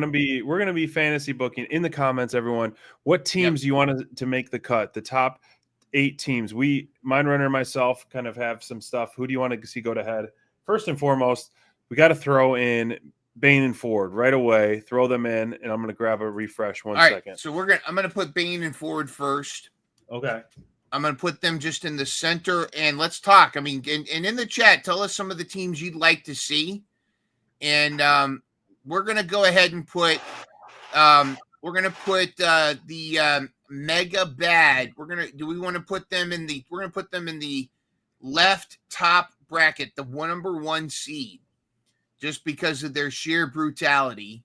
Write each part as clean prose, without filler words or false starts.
we're gonna be fantasy booking in the comments, everyone. What Yep. teams you want to make the cut? The top 8 teams. Mindrunner and myself kind of have some stuff. Who do you want to see go to head? First and foremost, we got to throw in Bain and Ford right away. Throw them in, and I'm gonna grab a refresh one All right. second. So I'm gonna put Bain and Ford first. Okay. I'm going to put them just in the center, and let's talk. I mean, and in the chat, tell us some of the teams you'd like to see, and we're going to go ahead and put the Mega Bad. Do we want to put them in the? We're going to put them in the left top bracket, the number 1 seed, just because of their sheer brutality.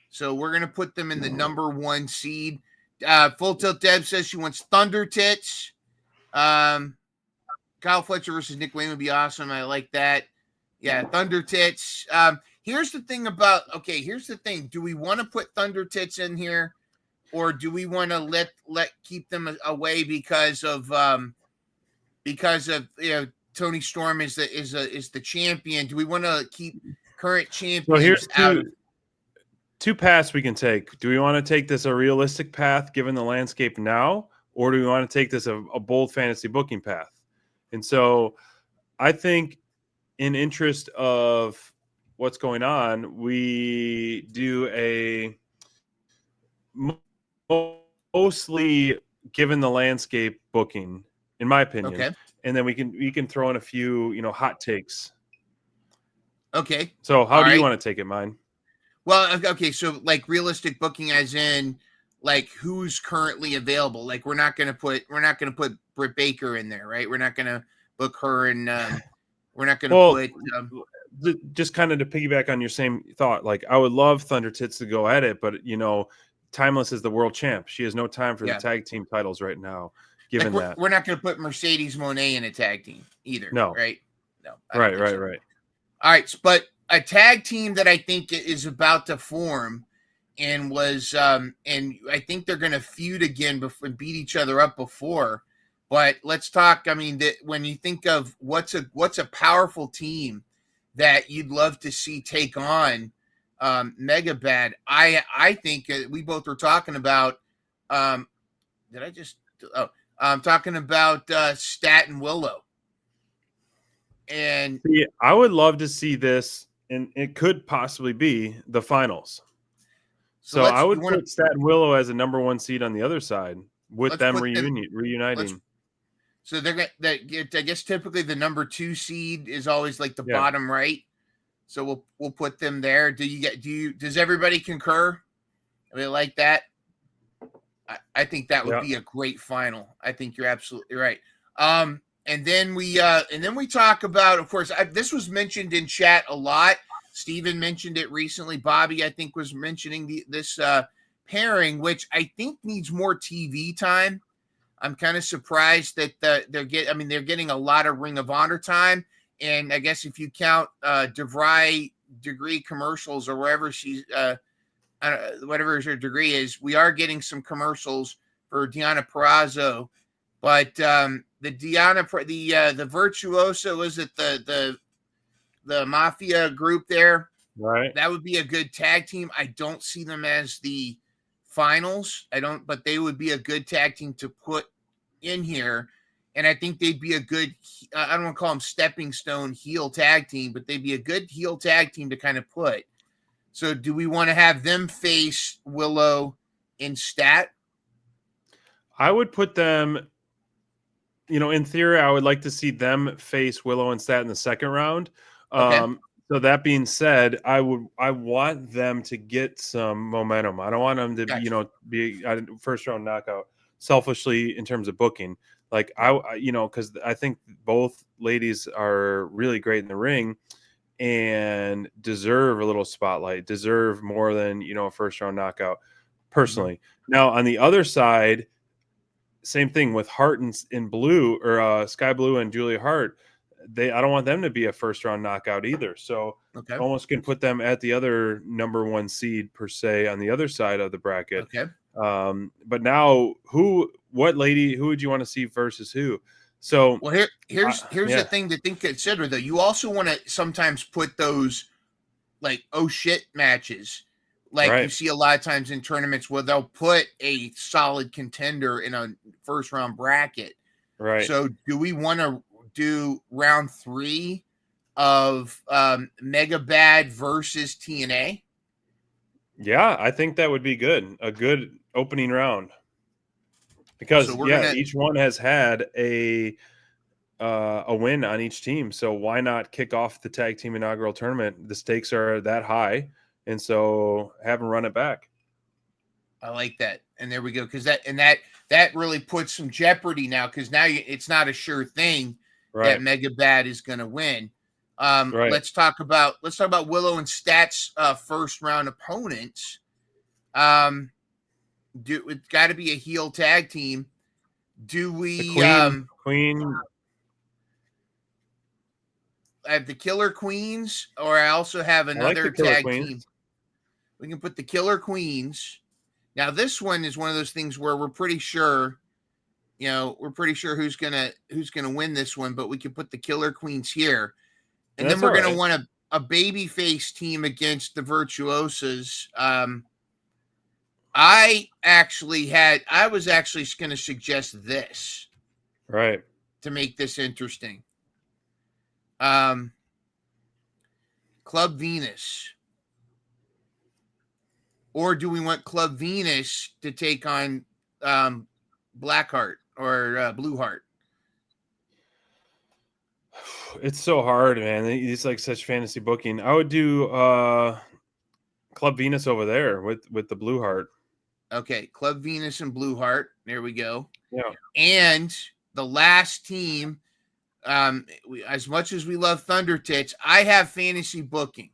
So we're going to put them in the number 1 seed. Full Tilt Deb says she wants Thunder Tits. Kyle Fletcher versus Nick Wayne would be awesome. I like that. Yeah, Thunder Tits. Here's the thing. Do we want to put Thunder Tits in here, or do we want to let keep them away because of Tony Storm is the champion? Do we want to keep current champions Well, here's out of? Two paths we can take. Do we want to take this a realistic path given the landscape now, or do we want to take this a bold fantasy booking path? And so I think in interest of what's going on, we do a mostly given the landscape booking, in my opinion. Okay. And then we can throw in a few, hot takes. Okay. So how do you want to take it, mine? Well, okay, so like realistic booking, as in like who's currently available. Like we're not gonna put Britt Baker in there, right? We're not gonna book her, and we're not gonna put. Just kind of to piggyback on your same thought, like I would love Thunder Tits to go at it, but Timeless is the world champ. She has no time for the tag team titles right now. Given that we're not gonna put Mercedes Moné in a tag team either. No, right? No, right. All right, but a tag team that I think is about to form, and and I think they're going to feud again and beat each other up before. But let's talk. I mean, when you think of what's a powerful team that you'd love to see take on Mega Bad, I think we both were talking about. I'm talking about Stat and Willow. And I would love to see this, and it could possibly be the finals. So I would put Stat and Willow as a number 1 seed on the other side with them reuniting. So I guess typically the number 2 seed is always like the bottom right. So we'll put them there. Does everybody concur? I mean, like that. I think that would be a great final. I think you're absolutely right. And then we talk about, of course, this was mentioned in chat a lot. Steven mentioned it recently. Bobby, I think, was mentioning this pairing, which I think needs more TV time. I'm kind of surprised that they're getting a lot of Ring of Honor time, and I guess if you count DeVry degree commercials or wherever she's whatever her degree is, we are getting some commercials for Deonna Purrazzo, but the Virtuoso, is it the Mafia group there? Right. That would be a good tag team. I don't see them as the finals. But they would be a good tag team to put in here. And I think they'd be a good, I don't want to call them stepping stone heel tag team, but they'd be a good heel tag team to kind of put. So do we want to have them face Willow in Stat? I would put them, in theory, I would like to see them face Willow and Stat in the second round. Okay. So that being said, I want them to get some momentum. I don't want them to, be a first round knockout selfishly in terms of booking. Like because I think both ladies are really great in the ring and deserve a little spotlight, deserve more than, a first round knockout personally. Mm-hmm. Now on the other side, same thing with Hart in blue or Sky Blue and Julia Hart. I don't want them to be a first round knockout either. So almost can put them at the other number 1 seed per se on the other side of the bracket. Okay. But now who would you want to see versus who? So here's the thing to consider though. You also want to sometimes put those like oh shit matches Like you see a lot of times in tournaments where they'll put a solid contender in a first round bracket. Right. So do we want to do round 3 of Mega Bad versus TNA? Yeah, I think that would be good. A good opening round. Because so we're gonna each one has had a win on each team. So why not kick off the tag team inaugural tournament? The stakes are that high, and so have them run it back. I like that, and there we go. Because that really puts some jeopardy now. Because now it's not a sure thing that Mega Bad is going to win. Let's talk about Willow and Stat's first round opponents. It's got to be a heel tag team. Do we Queen? I have the Killer Queens, or I also have another tag team. We can put the Killer Queens. Now, this one is one of those things where we're pretty sure, who's gonna win this one, but we can put the Killer Queens here, and then we're gonna want a babyface team against the Virtuosas. I was actually going to suggest this, right, to make this interesting. Club Venus. Or do we want Club Venus to take on Blackheart or Blueheart? It's so hard, man. It's like such fantasy booking. I would do Club Venus over there with the Blueheart. Okay, Club Venus and Blueheart. There we go. Yeah. And the last team, as much as we love Thunder Tits, I have fantasy booking.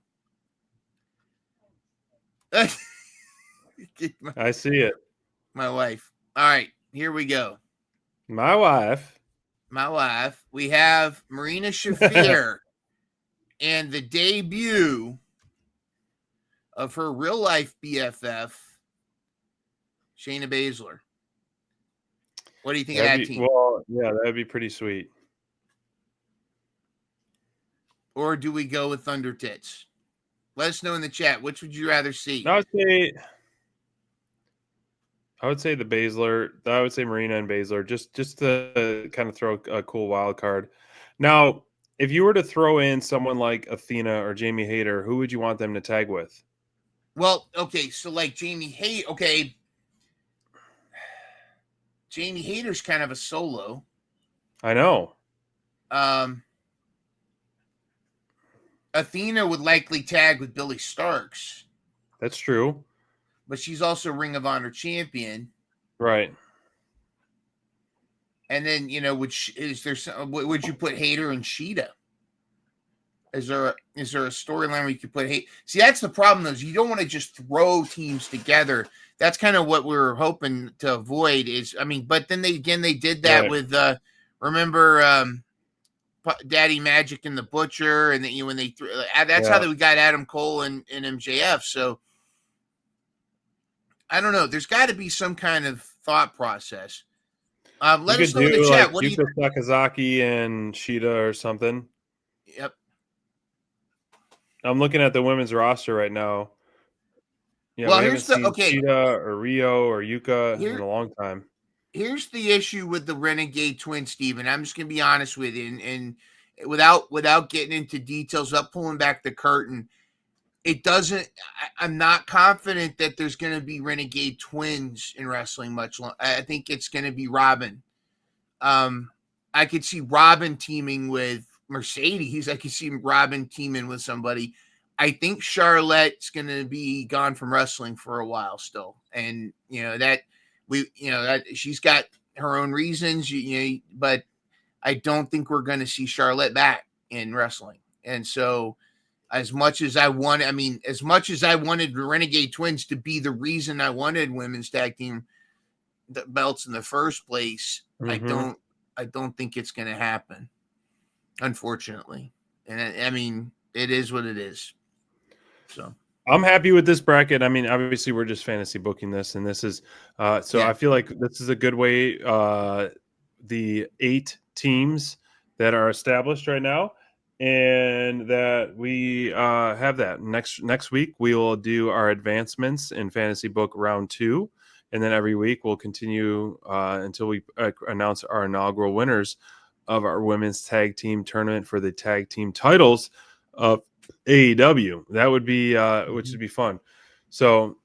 I see it. My wife. All right, here we go. My wife. We have Marina Shafir and the debut of her real life BFF, Shayna Baszler. What do you think of that team? Well, yeah, that'd be pretty sweet. Or do we go with Thunder Tits? Let us know in the chat. Which would you rather see? I would say the Baszler. I would say Marina and Baszler, just to kind of throw a cool wild card. Now, if you were to throw in someone like Athena or Jamie Hayter, who would you want them to tag with? Well, okay, so like Jamie Hayter, okay. Jamie Hayter's kind of a solo. I know. Athena would likely tag with Billy Starks. That's true. But she's also Ring of Honor champion. Right. And then, would you put Hayter and Sheeta? Is there a storyline where you could put Hayter? See, that's the problem, though. Is you don't want to just throw teams together. That's kind of what we're hoping to avoid but then they did that with, remember, Daddy Magic and the Butcher, and then when they threw, that's how we got Adam Cole and MJF. So I don't know. There's got to be some kind of thought process. Let us know in the chat. What do you think? Sakazaki and Sheeta or something? Yep. I'm looking at the women's roster right now. Yeah, well, here's the Sheeta or Rio or Yuka in a long time. Here's the issue with the Renegade Twins, Steven. I'm just gonna be honest with you, and without getting into details, without pulling back the curtain, it doesn't. I'm not confident that there's going to be Renegade Twins in wrestling much longer. I think it's going to be Robin. I could see Robin teaming with Mercedes. I could see Robin teaming with somebody. I think Charlotte's going to be gone from wrestling for a while still, and that she's got her own reasons. But I don't think we're going to see Charlotte back in wrestling, and so. As much as I wanted the Renegade Twins to be the reason I wanted women's tag team belts in the first place, I don't think it's going to happen, unfortunately. And it is what it is. So I'm happy with this bracket. Obviously we're just fantasy booking this, and this is I feel like this is a good way. The 8 teams that are established right now. and that we have that next week. We will do our advancements in fantasy book round 2, and then every week we'll continue until we announce our inaugural winners of our women's tag team tournament for the tag team titles of AEW. That would be which would be fun. So